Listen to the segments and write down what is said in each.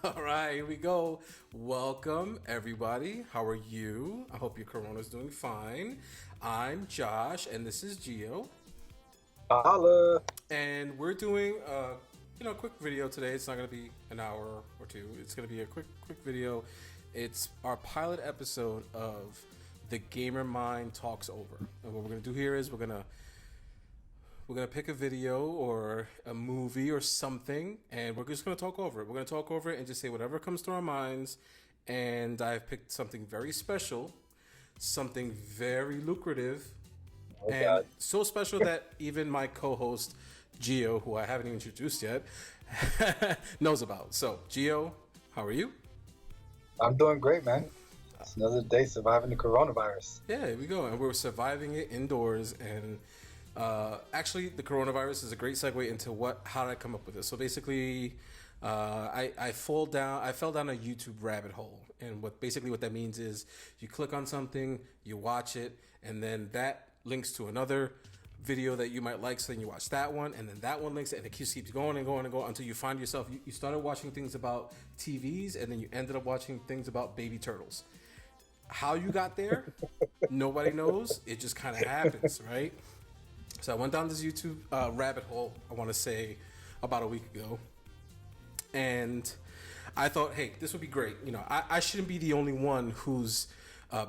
All right, here we go. Welcome, everybody. How are you? I hope your corona's doing fine. I'm Josh, and this is Gio, Holla. and we're doing a quick video today. It's not gonna be an hour or two. It's gonna be a quick video. It's our pilot episode of the Gamer Mind Talks Over. And what we're gonna do here is we're gonna pick a video or a movie or something, and we're just gonna talk over it. We're gonna talk over it and just say whatever comes to our minds. And I've picked something very special, something very lucrative, Oh and God. so special that even my co-host Gio, who I haven't even introduced yet, knows about. So, Gio, how are you? I'm doing great, man. It's another day surviving the coronavirus. Yeah, here we go, and we're surviving it indoors. And actually, the coronavirus is a great segue into how did I come up with this. So basically, I fell down a YouTube rabbit hole, and what that means is you click on something, you watch it, and then that links to another video that you might like. So then you watch that one, and then that one links, and it just keeps going and going and going until you find yourself. You started watching things about TVs, and then you ended up watching things about baby turtles. How you got there, nobody knows. It just kind of happens, right? So I went down this YouTube rabbit hole, I want to say about a week ago. And I thought, hey, this would be great. I shouldn't be the only one who's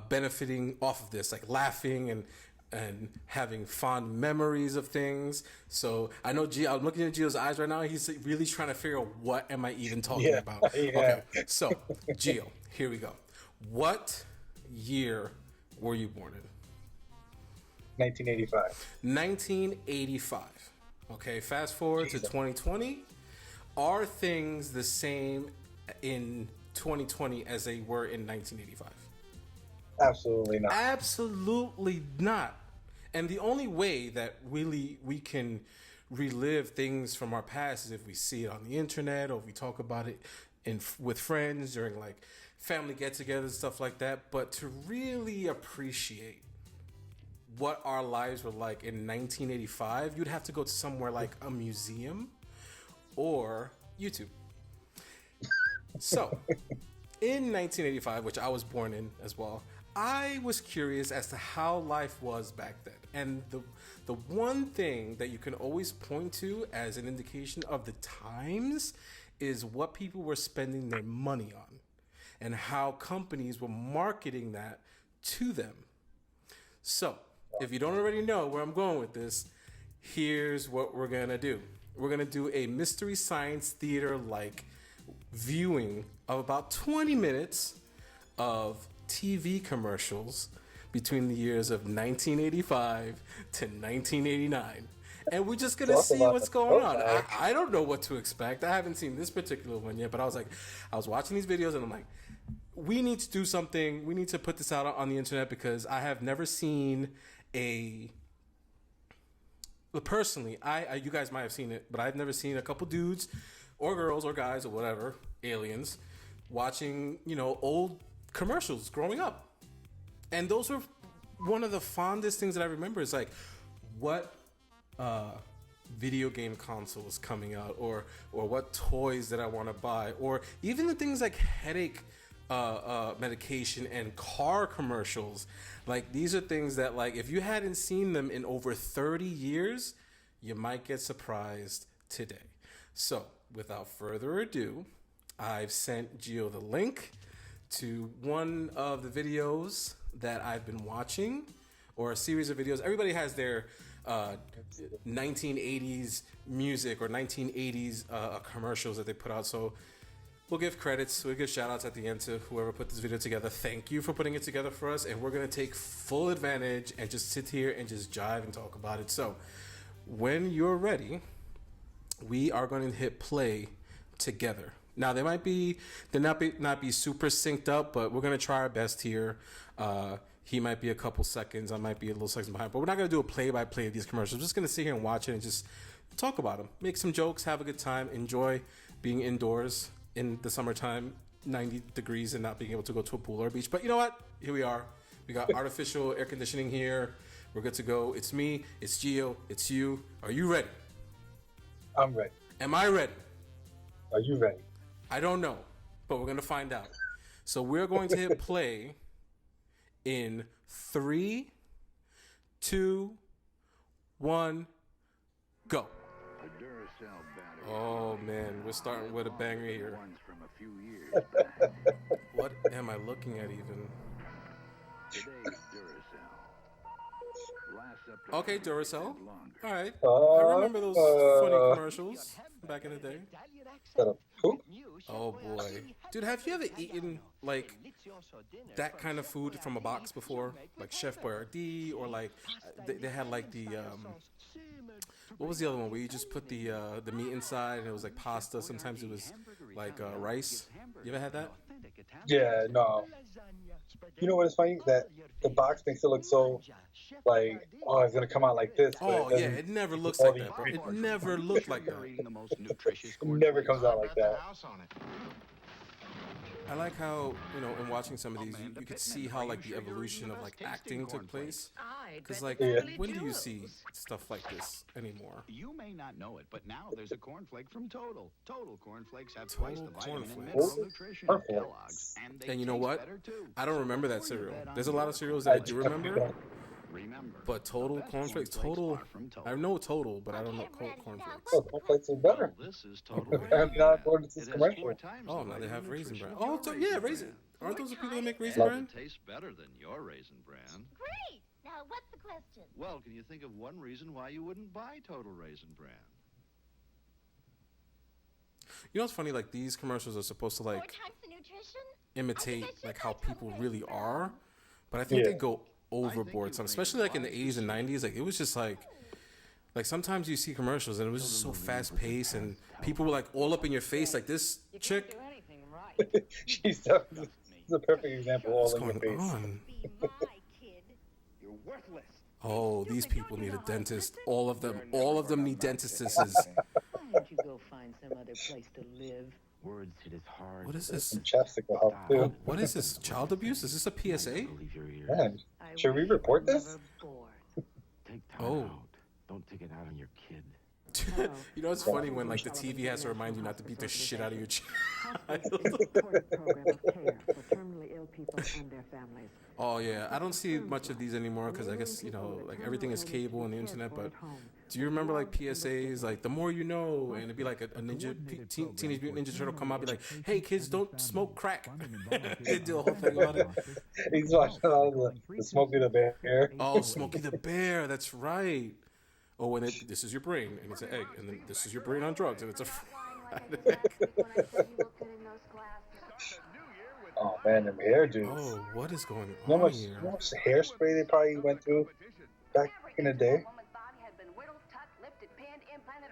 benefiting off of this, like laughing and having fond memories of things. So I know I'm looking at Gio's eyes right now. He's really trying to figure out what am I even talking Yeah, about. yeah. Okay, so Gio, here we go. What year were you born in? 1985. 1985. Okay, fast forward to Jesus. 2020. Are things the same in 2020 as they were in 1985? Absolutely not. Absolutely not. And the only way that really we can relive things from our past is if we see it on the internet or we talk about it with friends during like family get-togethers, stuff like that. But to really appreciate what our lives were like in 1985, you'd have to go to somewhere like a museum or YouTube. So, in 1985, which I was born in as well, I was curious as to how life was back then. And the one thing that you can always point to as an indication of the times is what people were spending their money on and how companies were marketing that to them. So, if you don't already know where I'm going with this, here's what we're gonna do. We're gonna do a Mystery Science Theater like viewing of about 20 minutes of TV commercials between the years of 1985 to 1989. And we're just gonna Talk see about what's the going on. throwback. I don't know what to expect. I haven't seen this particular one yet, but I was watching these videos and I'm like, we need to do something. We need to put this out on the internet because I have never seen a. Well, personally, you guys might have seen it, but I've never seen a couple dudes, or girls, or guys, or whatever, aliens, watching old commercials growing up, and those were one of the fondest things that I remember. Is like, what video game console is coming out, or what toys that I want to buy, or even the things like headache medication and car commercials. Like, these are things that, like, if you hadn't seen them in over 30 years, you might get surprised today. So without further ado, I've sent Gio the link to one of the videos that I've been watching, or a series of videos. Everybody has their 1980s music or 1980s commercials that they put out. So we'll give credits, we'll give shout outs at the end to whoever put this video together. Thank you for putting it together for us. And we're going to take full advantage and just sit here and just jive and talk about it. So when you're ready, we are going to hit play together. Now they'll not be super synced up, but we're going to try our best here. He might be a couple seconds, I might be a little seconds behind, but we're not going to do a play-by-play of these commercials. We're just going to sit here and watch it and just talk about them, make some jokes, have a good time, enjoy being indoors in the summertime, 90 degrees, and not being able to go to a pool or a beach. But you know what? Here we are. We got artificial air conditioning here. We're good to go. It's me, it's Gio, it's you. Are you ready? I'm ready. Am I ready? Are you ready? I don't know. but we're gonna find out. So we're going to hit play in 3, 2, 1, go. Oh man, we're starting with a banger here. What am I looking at even? Okay, Duracell. All right. I remember those funny commercials back in the day. Poop? Oh boy, dude, have you ever eaten like that kind of food from a box before, like Chef Boyardee, or like they had like the what was the other one where you just put the meat inside and it was like pasta. Sometimes it was like rice. You ever had that? Yeah, no. You know what is funny? That the box makes it look so like, oh, it's gonna come out like this. But Oh yeah, it never looks like that, bro. It never looked like that. It never comes out like that. I like how, you know, in watching some of these, you could see how like the evolution of like acting took place. Because like, when do you see stuff like this anymore? You may not know it, but now there's a cornflake from Total. Total cornflakes have Total twice the vitamin and cornflakes. mineral nutrition of Kellogg's, And you know what? better too. I don't remember that cereal. There's a lot of cereals that I do remember. Remember, But Total cornflakes, Total. I know Total, but I don't know cornflakes. Oh, cornflakes are better. this is Total. I'm not according to this commercial. Oh, now they have Raisin Bran. Oh, yeah, Raisin. Aren't those the people that make Raisin Bran? Tastes better than your Raisin Bran. Great! Now, what's the question? Well, can you think of one reason why you wouldn't buy Total Raisin Bran? You know what's funny? Like these commercials are supposed to Four like times the nutrition? imitate like how people really are, but I think they go overboard. Some, especially like in the 80s and 90s, like it was just like sometimes you see commercials and it was just so fast paced and people were like all up in your face. Like this chick, She's a perfect example. what's All in your going face. on? Be my kid. You're worthless. Oh, these people need a dentist. All of them need dentists. Why don't you go find some other place to live? Words hit as hard. What is this? Some chapstick will help Oh, too. what is this? Child abuse? Is this a PSA? Believe your ears. Man, should we report this? Take time Oh. out. Don't take it out on your kid. You know, it's funny when like the TV has to remind you not to beat the shit out of your child. Program of care for terminally ill people and their families. Oh yeah, I don't see much of these anymore because I guess, you know, like everything is cable and the internet. But do you remember like PSAs, like the more you know, and it'd be like a Teenage Mutant Ninja Turtle come out, and be like, hey kids, don't smoke crack. They do a whole thing about it. He's watching all the Smokey the Bear. Oh, Smokey the Bear, that's right. Oh, and this is your brain, and it's an egg, and then this is your brain on drugs, and it's a fried egg. Oh man, them hairdos. Oh, what is going You know on how much, here? you know how much hairspray they probably went through back in the day?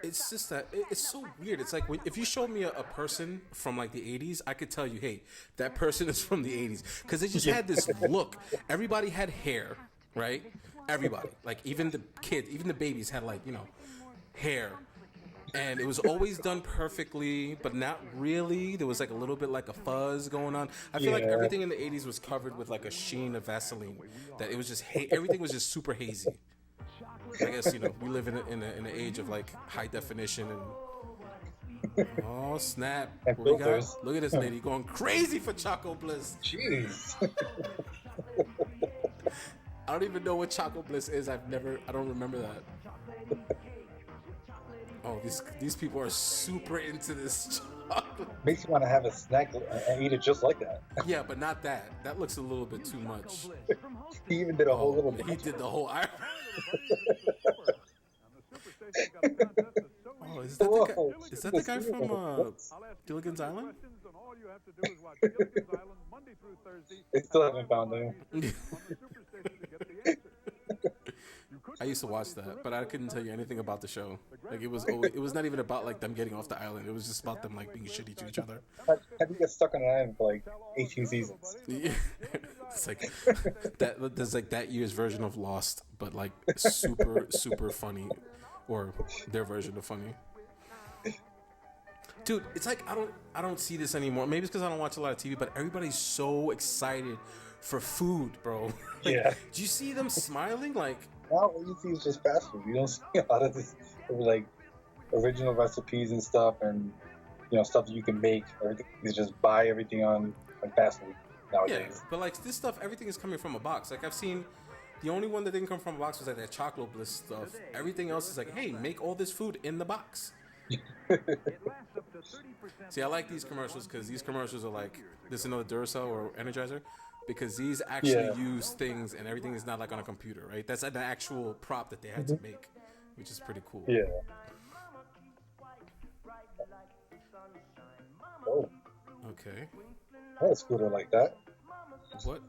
It's just that it's so weird. It's like if you showed me a person from like the 80s, I could tell you, hey, that person is from the 80s, because they just had this look. Everybody had hair, right? Everybody, like even the kids, even the babies had like, you know, hair, and it was always done perfectly, but not really. There was like a little bit like a fuzz going on. I feel like everything in the 80s was covered with like a sheen of Vaseline. That it was just everything was just super hazy. I guess, you know, we live in an age of like high definition and oh snap! And What we got? filters. Look at this lady going crazy for Choco Bliss. Jeez. I don't even know what Choco Bliss is. I don't remember that. Oh, these people are super into this chocolate. Makes you want to have a snack and eat it just like that. Yeah, but not that. That looks a little bit too much. He even did a whole little. He did the whole. Oh, is that the guy from Gilligan's Island? They still haven't found him. I used to watch that, but I couldn't tell you anything about the show. Like it was not even about like them getting off the island. It was just about them like being shitty to each other. Have you got stuck on an island for like 18 seasons? It's like that. There's like that year's version of Lost, but like super funny, or their version of funny. Dude, it's like I don't see this anymore. Maybe it's because I don't watch a lot of TV, but everybody's so excited for food, bro. Like, Yeah. do you see them smiling? Like, Now what you see is just fast food. You don't see a lot of this like original recipes and stuff, and stuff that you can make. Everything is just buy everything on fast food Yeah, nowadays. but like this stuff, everything is coming from a box. Like I've seen, the only one that didn't come from a box was like that chocolate bliss stuff. Everything else is like, hey, make all this food in the box. See, I like these commercials because these commercials are like, this is another Duracell or Energizer, because these actually use things and everything is not like on a computer, right? That's an actual prop that they had to make, which is pretty cool. Yeah. Oh, Okay. I had a scooter like that. What?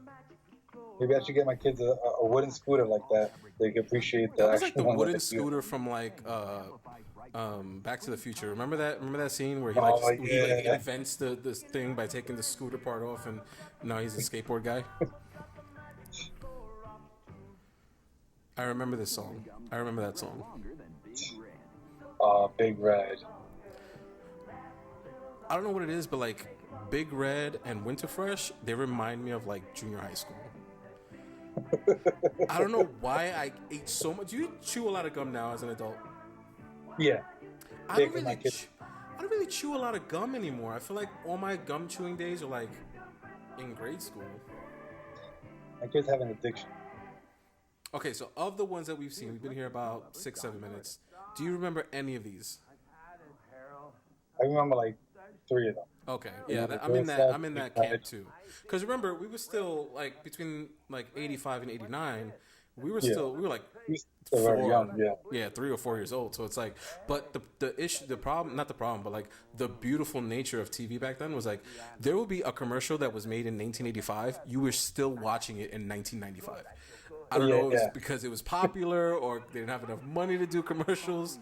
Maybe I should get my kids a wooden scooter like that. They can appreciate the That was like actual the one that wooden they use. scooter from like Back to the Future. Remember that scene where he he invents this thing by taking the scooter part off, and now he's a skateboard guy. I remember this song. I remember that song. Big Red. I don't know what it is, but like Big Red and Winter Fresh, they remind me of like junior high school. I don't know why I ate so much. Do you chew a lot of gum now as an adult? Yeah. I don't really chew a lot of gum anymore. I feel like all my gum chewing days are like in grade school. My kids have an addiction. Okay, so of the ones that we've seen, we've been here about 6-7 minutes. Do you remember any of these? I remember like 3 of them. Okay, yeah, I'm in that camp too. Because remember, we were still like between like 85 and 89. We were like very young, yeah, 3 or 4 years old. So it's like, but the problem, not the problem, but like the beautiful nature of TV back then was like, there would be a commercial that was made in 1985. You were still watching it in 1995. I don't know if it's because it was popular or they didn't have enough money to do commercials.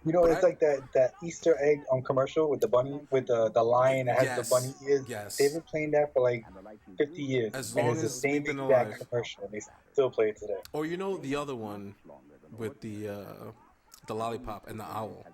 It's like that Easter egg commercial with the bunny, with the lion that has the bunny ears. Yes. They've been playing that for like 50 years. As long it's the as same we've been exact alive. commercial, and they still play it today. Or the other one with the lollipop and the owl.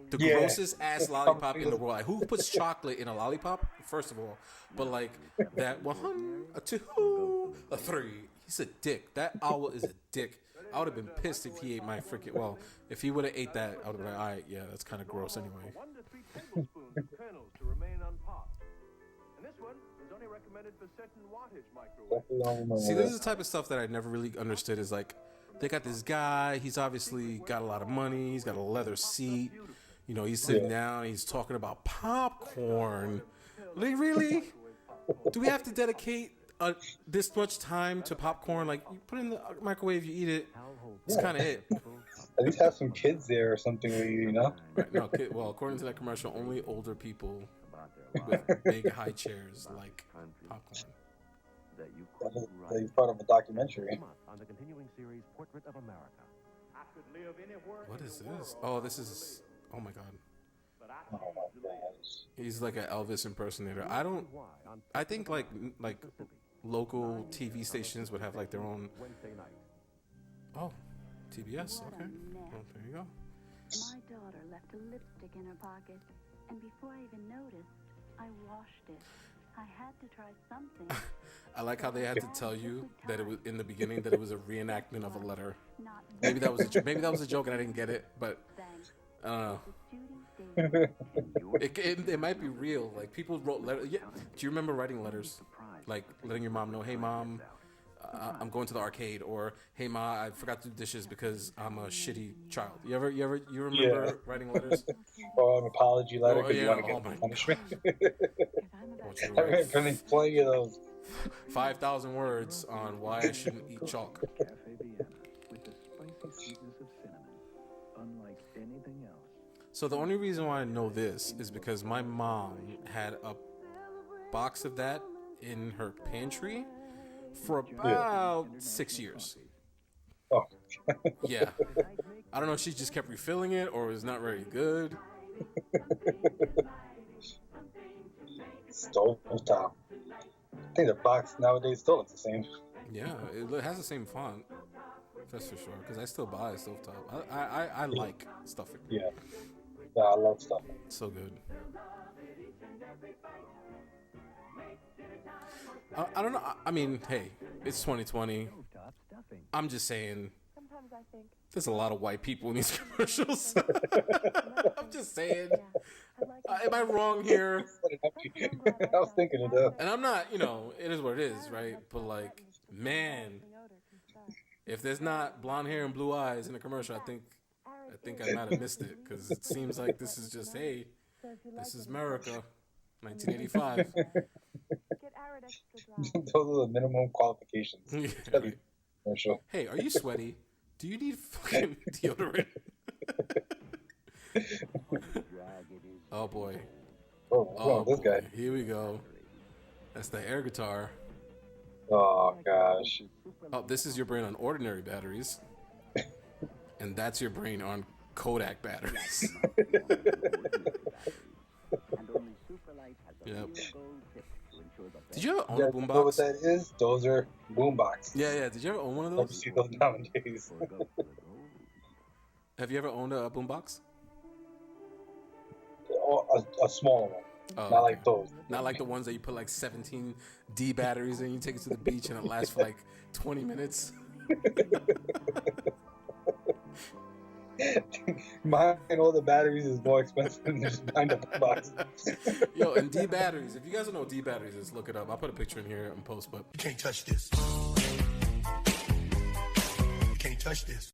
The grossest ass lollipop in the world. Like, who puts chocolate in a lollipop? First of all, but like that 1, a 2, a 3. He's a dick. That owl is a dick. I would have been pissed if he ate my freaking. Well, if he would have ate that, I would have been like, all right, yeah, that's kind of gross anyway. 1 to 3 tablespoons of kernels to remain unpopped. And this one is only recommended for certain wattage microwaves. See, this is the type of stuff that I never really understood. Is like, they got this guy. He's obviously got a lot of money. He's got a leather seat. He's sitting down. He's talking about popcorn. Like, really? Do we have to dedicate this much time to popcorn? Like, you put it in the microwave, you eat it. It's kind of it. At least have some kids there or something with you, Right, no, well, according to that commercial, only older people with big high chairs like popcorn. That he's part of a documentary. On the continuing series Portrait of America. I could live anywhere. What is this? Oh, this is. Oh my God. Oh my gosh. He's like an Elvis impersonator. I think like local TV stations would have like their own. Oh, TBS. Okay. Well, there you go. My daughter left a lipstick in her pocket, and before I even noticed, I washed it. I had to try something. I like how they had to tell you that it was in the beginning that it was a reenactment of a letter. Maybe that was a joke and I didn't get it, but I don't know. It might be real. Like, people wrote letters. Yeah. Do you remember writing letters? Like letting your mom know, hey mom, I'm going to the arcade, or hey ma, I forgot to do dishes because I'm a shitty child. You remember writing letters? Or an apology letter because you want to oh get punishment. I I've plenty of those. 5,000 words on why I shouldn't eat chalk. Cafe Vienna with the spicy sweetness of cinnamon, unlike anything else. So the only reason why I know this is because my mom had a box of that in her pantry for about 6 years. Oh. Yeah. I don't know if she just kept refilling it or it was not very good. Stovetop. I think the box nowadays still looks the same. Yeah, it has the same font. That's for sure. Because I still buy stovetop. I like stuffing. Yeah. Yeah, I love stuffing. So good. I don't know. I mean, hey, it's 2020. I'm just saying. Sometimes I think, There's a lot of white people in these commercials. I'm just saying. yeah, I'd like Am I wrong here? I was thinking it though. And I'm not, it is what it is, right? But like, man, if there's not blonde hair and blue eyes in the commercial, I think I might have missed it because it seems like this is just, hey, this is America, 1985. Those are the minimum qualifications. Yeah, right. Commercial. Hey, are you sweaty? Do you need fucking deodorant? Oh boy. Oh, this guy. Here we go. That's the air guitar. Oh gosh. Oh, this is your brain on ordinary batteries. And that's your brain on Kodak batteries. Yep. Did you ever own a You know what boombox? that is? Those are boomboxes. Yeah. Did you ever own one of Never those? see those nowadays. Have you ever owned a boombox? A smaller one. Oh, Not like those. Not like the ones that you put like 17 D batteries in, you take it to the beach and it lasts for like 20 minutes. Mine and all the batteries is more expensive than just buying a box. Yo, and D batteries. If you guys don't know what D batteries is, look it up. I'll put a picture in here and post, but You can't touch this. You can't touch this.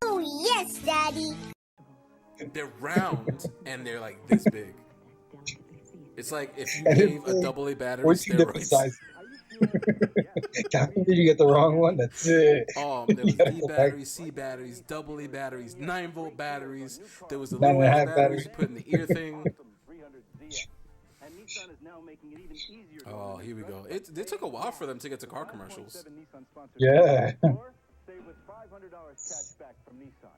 Oh, yes, Daddy. they're round and they're like this big. It's like if you And gave it's a AA battery Or two different steroids. sizes. Did you get the wrong one? That's it. There was You gotta D go back. batteries, C batteries, AA batteries, 9-volt batteries. There was the 9.5 little ass batteries batteries. you put in the ear thing. And Nissan is now making it even easier to Oh, here we go. It took a while for them to get to car commercials. Yeah. Or save with $500 cash back from Nissan.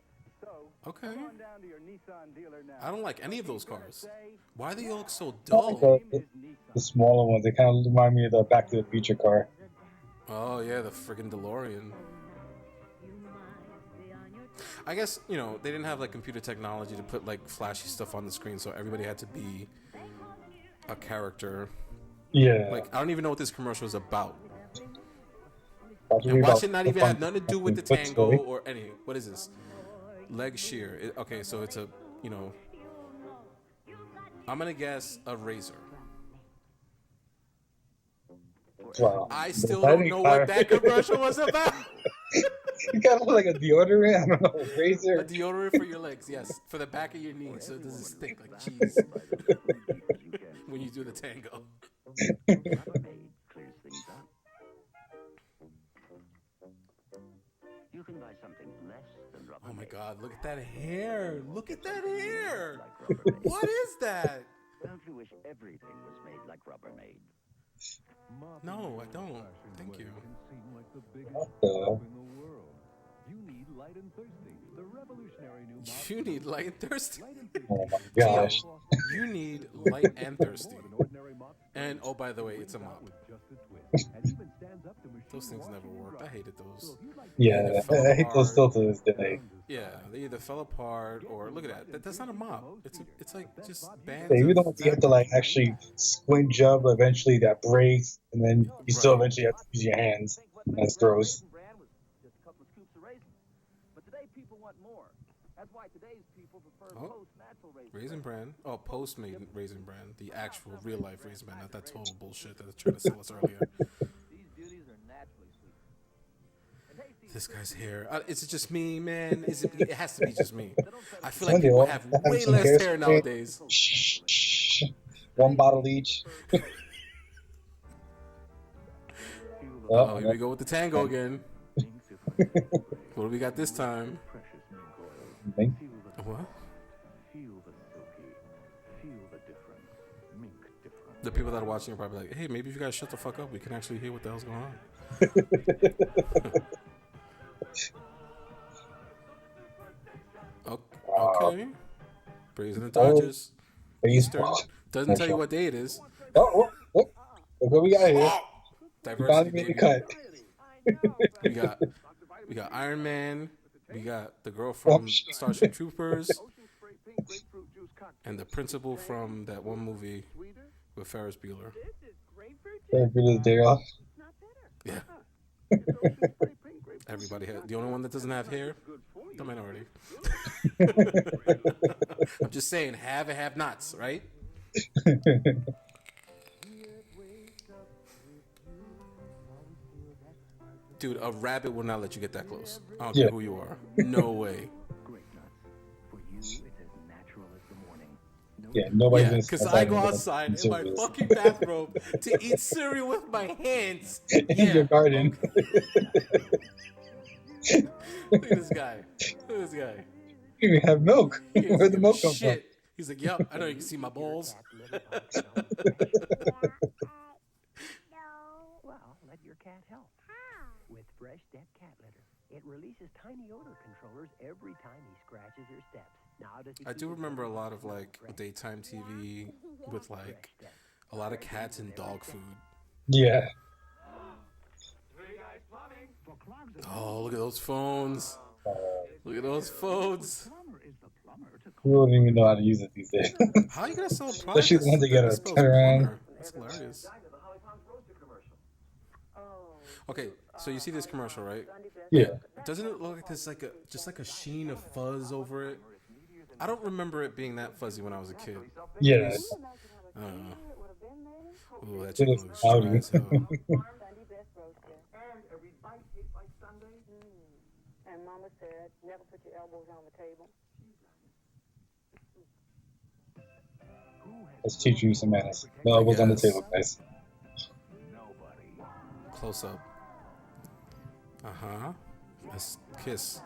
So, Okay. come on down to your Nissan dealer now. I don't like any of those cars. Why do they look so Like dull? the smaller ones, they kind of remind me of the Back to the Future car. Oh yeah, the friggin' DeLorean. I guess, they didn't have like computer technology to put like flashy stuff on the screen, so everybody had to be a character. Yeah. Like, I don't even know what this commercial is about. Probably And about watch it not even the have nothing to do with the foot tango story. or anything. What is this? Leg shear. Okay, so it's a, I'm gonna guess a razor. Wow. I still don't know what that commercial was about. You kind of look like a deodorant. I don't know, A razor. deodorant for your legs, yes, for the back of your knees, so it doesn't stick like cheese when you do the tango. Clears things up. You can buy something less than Rubbermaid. Oh my God! Look at that hair! Look at that hair! Like Rubbermaid. What is that? Don't you wish everything was made like Rubbermaid? No, I don't. Thank you. What the? You need Light and Thirsty, the revolutionary new mop. You need light and thirsty. Oh my gosh. You need light and thirsty. And oh, by the way, it's a mop. Those things never worked. I hated those. Yeah, I hate those still to this day. Yeah, they either fell apart or look at that. That's not a mop. It's like just bands. Yeah, you of don't you have to like actually squint up. Eventually, that breaks, and then you still eventually have to use your hands. That's gross. Brand was just a couple of scoops of raisin. But today people want more. That's why today's people prefer Oh. Post natural raisin. Raisin Bran. Oh, Postmate Raisin Bran. The actual real life Raisin Bran, not that total bullshit that they're trying to sell us earlier. These beauties are naturally sweet. And tasty. This guy's hair. Is it just me, man? It has to be just me. I feel Some like people people have have way some less hair hair spray. nowadays. Shh, shh. One bottle each. Oh, here we go with the tango again. What do we got this time? Mink. What? Feel the silky. Feel the difference. Mink difference. The people that are watching are probably like, hey, maybe if you guys shut the fuck up, we can actually hear what the hell's going on. Okay. Braves and the Dodgers. Eastern. Doesn't tell you what day it is. Oh, look what we got here. We Diversity, finally made the baby. cut. We got Iron Man. We got the girl from Starship Troopers. And the principal from that one movie with Ferris Bueller. Very good as day off. Yeah. Everybody has. The only one that doesn't have hair the minority. I'm just saying, have and have nots, right? Dude, a rabbit will not let you get that close. I don't care who you are. No way. Great nuts. For you, it's as natural as the morning. No Yeah, nobody's Yeah, gonna because outside I go and outside eat in my cereals. fucking bathrobe to eat cereal with my hands. in Yeah. your garden. Look at this guy. Look at this guy. You even have milk. He doesn't Where'd the give a milk come from? shit. He's like, yep, I know you can see my balls. Well, let your cat help. With Fresh Step Cat Litter. It releases tiny odor controllers every time he scratches or steps. Now, does he I keep do his remember a own lot of smell like fresh? daytime TV with like a lot of cats and dog food. Yeah. Oh, look at those phones. Look at those phones. We wouldn't even know how to use it these days. How are you gonna sell a product? Especially the ones that gotta spells turn around. plumber? That's hilarious. Okay, so you see this commercial, right? Yeah. Doesn't it look like there's like a just like a sheen of fuzz over it? I don't remember it being that fuzzy when I was a kid. Yeah. I don't know. Ooh, that It chicken is looks cloudy. dry as hell. And Mama said, never put your elbows on the table. Let's teach you some manners. No elbows on the table, guys. Close up. Let's kiss.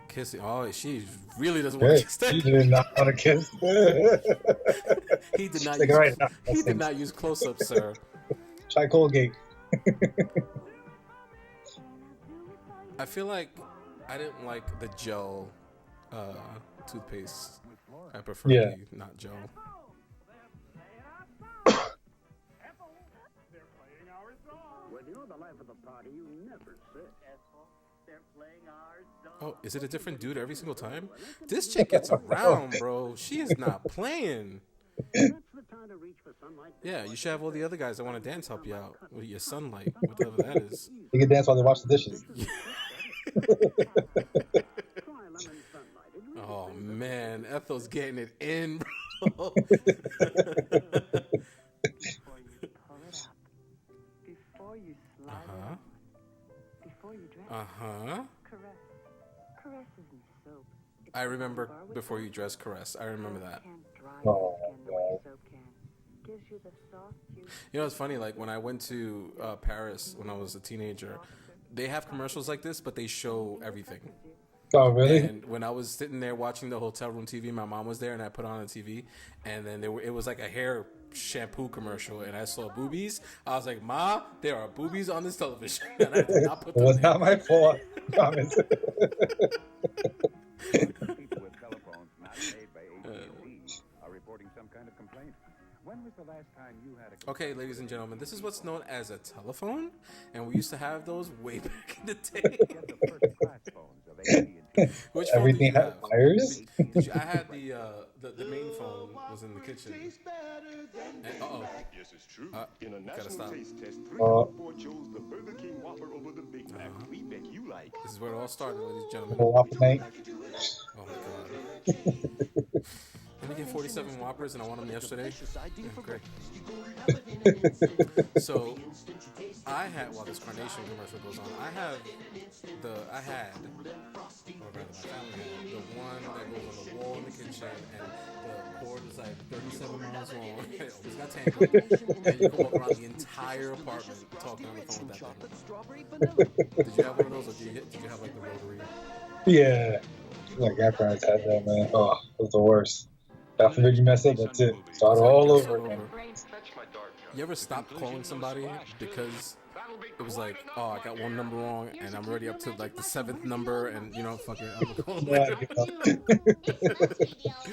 Kissing. Oh, she really doesn't want Hey, to kiss that. you did not want to kiss. He did not. Like, Use, all right, now, he let's did see. not use close up, sir. Try Colgate. I feel like I didn't like the gel toothpaste. I prefer Yeah. the not gel. When you're the life of the party, you never sit. They're playing our song. Oh, is it a different dude every single time? This chick gets around, bro. She is not playing. That's the time to reach for sunlight. Yeah, you should have all the other guys that want to dance help you out with your sunlight, whatever that is. You can dance while they wash the dishes. Try lemon sunlight. It really Oh man, Ethel's getting it in, bro. Before you pull it up, before you slide it on, before you dress, caress. Caress isn't soap. It's I remember bar with before you soap. dress caress. I remember that. Can't dry Oh, your skin the way soap can. Gives you the soft juice. You know, it's funny. Like when I went to Paris when I was a teenager, they have commercials like this, but they show everything. Oh, really? And when I was sitting there watching the hotel room TV, my mom was there, and I put on the TV, and then it was like a hair shampoo commercial, and I saw boobies. I was like, "Ma, there are boobies on this television." And I did not put It them was there. not my fault. Promise. People with telephones not made by AT&T are reporting some kind of complaint. When was the last time you had a Okay, ladies and gentlemen, this is what's known as a telephone, and we used to have those way back in the day. get the first class phones of AT&T? Which phone Everything did you had have? wires? Did you, I had the main phone was in the kitchen. And, Yes, it's true. In a gotta national stop. taste test, 3 Oh. out of 4 chose the Burger King Whopper over the Big Mac. We bet you like. This is where it all started, ladies and gentlemen. Little Waffle night. Oh my god. Let me get 47 Whoppers, and I want them yesterday. Yeah, great. So, I had, while this Carnation commercial goes on, I had, or rather my family had, the one that goes on the wall in the kitchen, and the cord is like 37 miles long. It always got tangled. And you can walk around the entire apartment talking on the phone with that thing. Did you have one of those, or did you have like the rotary? Yeah. Like, our parents had that, man. Oh, it was the worst. God forbid you mess up, that's it. Start all over again. You ever stopped calling somebody because it was like, oh, I got one number wrong and I'm already up to like the 7th number, and you know, fucking, I'm gonna call Yeah, later.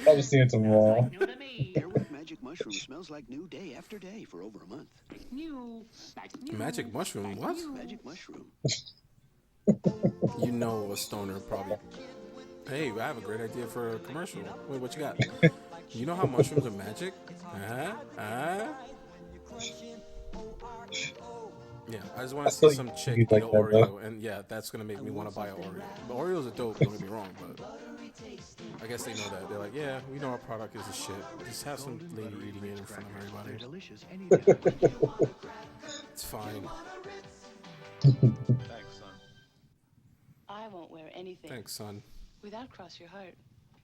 I was seeing some wrong. Airwick Magic Mushroom smells like new day after day for over a month. Magic mushroom, what? Magic Mushroom. You know, a stoner probably. Hey, I have a great idea for a commercial. Wait, what you got? You know how mushrooms are magic? Yeah, I just want to still see some chick eat eat like an that, Oreo, though. and yeah, that's gonna make me want to buy an Oreo. The Oreos are dope. Don't get me wrong, but I guess they know that. They're like, yeah, we know our product is a shit. Just have some lady eating it in front of everybody. Delicious any day. It's fine. Thanks, son. I won't wear anything Thanks, son. without cross your heart.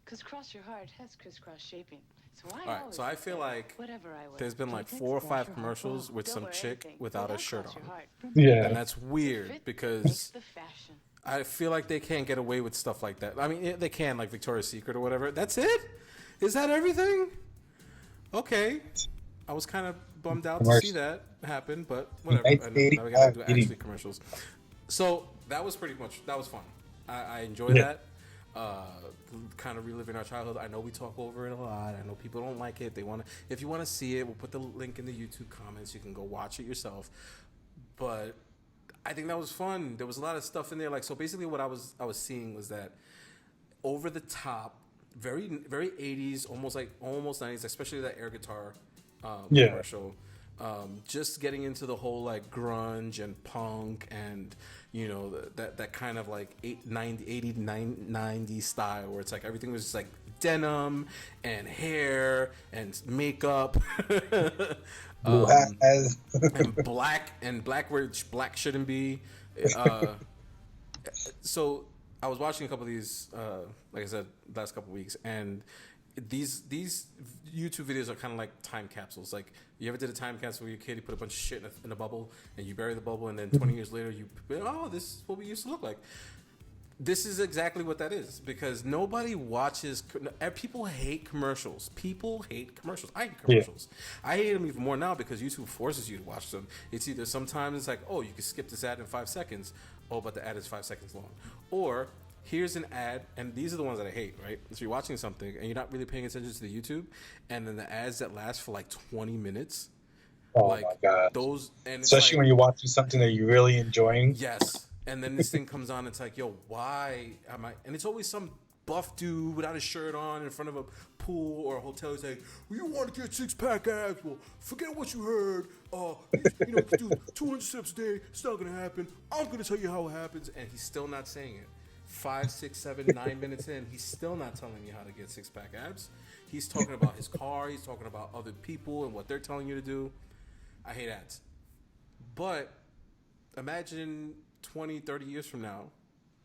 Because cross your heart has crisscross shaping. So I All right, so I feel like whatever I wear. there's been like 4 or 5 commercials with some chick without a shirt on. Yeah. And that's weird because The fashion. I feel like they can't get away with stuff like that. I mean, they can, like Victoria's Secret or whatever. That's it? Is that everything? Okay. I was kind of bummed out to see that happen, but whatever. And now we got to do actually commercials. So that was that was fun. I enjoyed that. Kind of reliving our childhood. I know we talk over it a lot. I know people don't like it. If you want to see it, we'll put the link in the YouTube comments. You can go watch it yourself. But I think that was fun. There was a lot of stuff in there. Like, so basically what I was seeing was that over the top, very, very 80s, almost 90s, especially that air guitar commercial. Just getting into the whole like grunge and punk and that kind of like 80, 90 style where it's like everything was just like denim and hair and makeup and black where black shouldn't be. So I was watching a couple of these, like I said, last couple of weeks, and these YouTube videos are kind of like time capsules. Like, you ever did a time capsule where your kid, you put a bunch of shit in a bubble and you bury the bubble, and then 20 years later this is what we used to look like. This is exactly what that is, because nobody watches. People hate commercials. I hate commercials. I hate them even more now because YouTube forces you to watch them. It's either sometimes it's like, oh, you can skip this ad in 5 seconds. Oh, but the ad is 5 seconds long. Or here's an ad, and these are the ones that I hate, right? So you're watching something and you're not really paying attention to the YouTube, and then the ads that last for like 20 minutes. Oh my god! Those, and especially when you're watching something that you're really enjoying. Yes. And then this thing comes on, it's like, yo, why am I? And it's always some buff dude without a shirt on in front of a pool or a hotel. He's like, well, you want to get 6-pack abs? Well, forget what you heard. You can do 200 steps a day. It's not going to happen. I'm going to tell you how it happens. And he's still not saying it. 5, 6, 7, 9 minutes in, he's still not telling you how to get 6-pack abs. He's talking about his car. He's talking about other people and what they're telling you to do. I hate ads. But imagine 20, 30 years from now,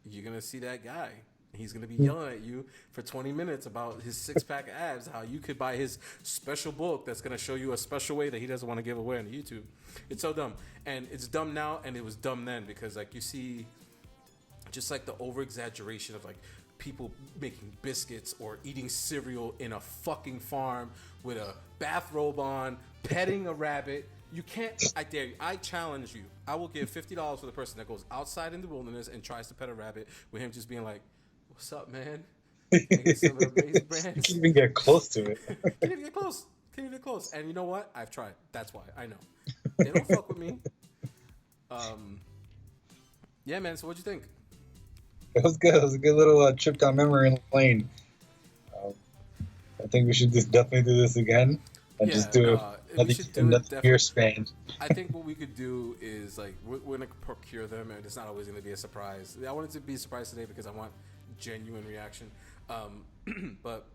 you're going to see that guy. He's going to be yelling at you for 20 minutes about his 6-pack abs, how you could buy his special book that's going to show you a special way that he doesn't want to give away on YouTube. It's so dumb. And it's dumb now, and it was dumb then, because like you see just like the over-exaggeration of like people making biscuits or eating cereal in a fucking farm with a bathrobe on, petting a rabbit. You can't, I dare you, I challenge you. I will give $50 for the person that goes outside in the wilderness and tries to pet a rabbit with him just being like, what's up, man? Some of the Amazing Brands. You can't even get close to it. Can't even get close. And you know what? I've tried. That's why. I know. They don't fuck with me. Yeah, man. So what'd you think? It was good. It was a good little trip down memory lane. I think we should definitely do this again and just do another year span. I think what we could do is like we're gonna procure them, and it's not always gonna be a surprise. I wanted to be a surprise today because I want genuine reaction. But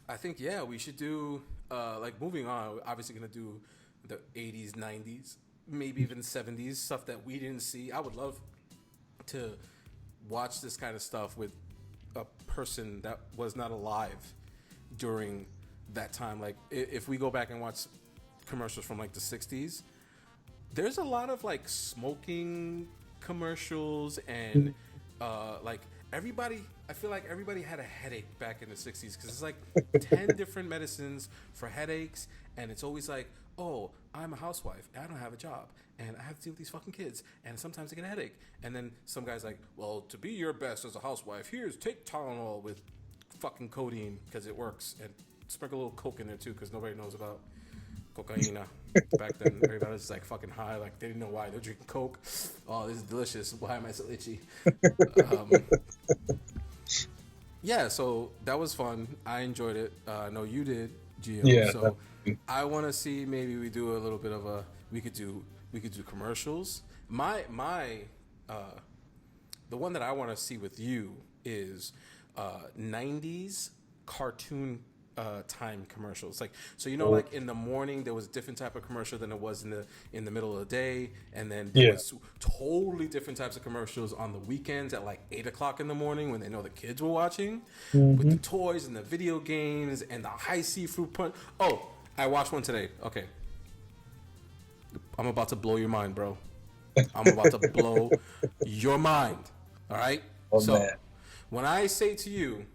I think we should do like moving on. We're obviously gonna do the 80s, 90s, maybe even 70s stuff that we didn't see. I would love to watch this kind of stuff with a person that was not alive during that time. Like if we go back and watch commercials from like the 60s, there's a lot of like smoking commercials and like everybody, I feel like everybody had a headache back in the 60s because it's like 10 different medicines for headaches, and it's always like, oh, I'm a housewife and I don't have a job and I have to deal with these fucking kids and sometimes I get a headache. And then some guy's like, well, to be your best as a housewife, take Tylenol with fucking codeine because it works, and sprinkle a little coke in there too because nobody knows about cocaine. Back then everybody was like fucking high, like they didn't know why they're drinking coke. Oh, this is delicious. Why am I so itchy? Yeah, so that was fun. I enjoyed it. I know you did, Gio. Yeah, so I want to see, maybe we do a little bit of we could do We could do commercials. The one that I want to see with you is 90s cartoon time commercials. Like, so you know, like in the morning there was a different type of commercial than it was in the middle of the day, and then there was totally different types of commercials on the weekends at like 8 o'clock in the morning when they know the kids were watching, with the toys and the video games and the high C fruit punch. Oh, I watched one today. Okay, I'm about to blow your mind, bro. I'm about to blow your mind. All right. Man. When I say to you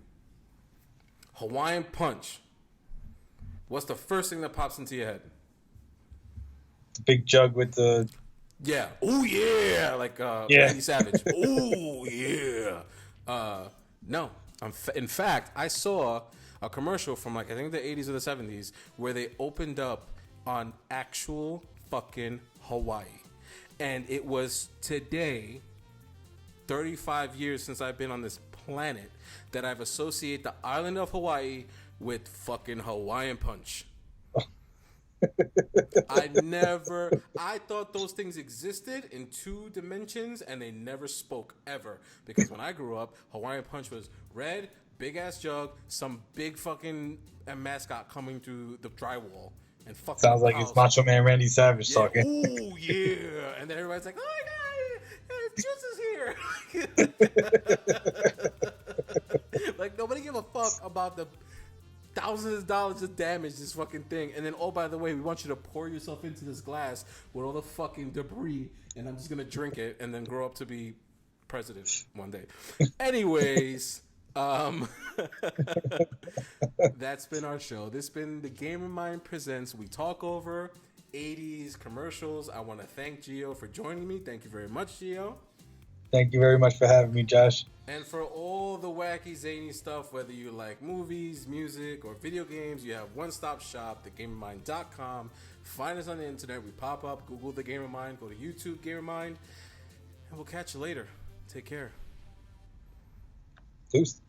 Hawaiian Punch, what's the first thing that pops into your head? The big jug with the... Yeah. Oh, yeah. Like Randy Savage. Oh, yeah. No. In fact, I saw a commercial from like, I think the 80s or the 70s where they opened up on actual fucking Hawaii. And it was today, 35 years since I've been on this planet, that I've associated the island of Hawaii with fucking Hawaiian Punch. I thought those things existed in 2 dimensions and they never spoke ever. Because when I grew up, Hawaiian Punch was red, big ass jug, some big fucking mascot coming through the drywall. And fucking sounds like it's Macho Man Randy Savage talking. Ooh, yeah. And then everybody's like, oh my God, Juice is here. Like, nobody give a fuck about the thousands of dollars of damage this fucking thing. And then, oh, by the way, we want you to pour yourself into this glass with all the fucking debris, and I'm just going to drink it and then grow up to be president one day. Anyways, that's been our show. This has been the Game of Mind presents. We talk over 80s commercials. I want to thank Gio for joining me. Thank you very much, Gio. Thank you very much for having me, Josh. And for all the wacky, zany stuff, whether you like movies, music, or video games, you have one-stop shop, thegameofmind.com. Find us on the internet. We pop up. Google The Game of Mind. Go to YouTube, Game of Mind. And we'll catch you later. Take care. Deuce.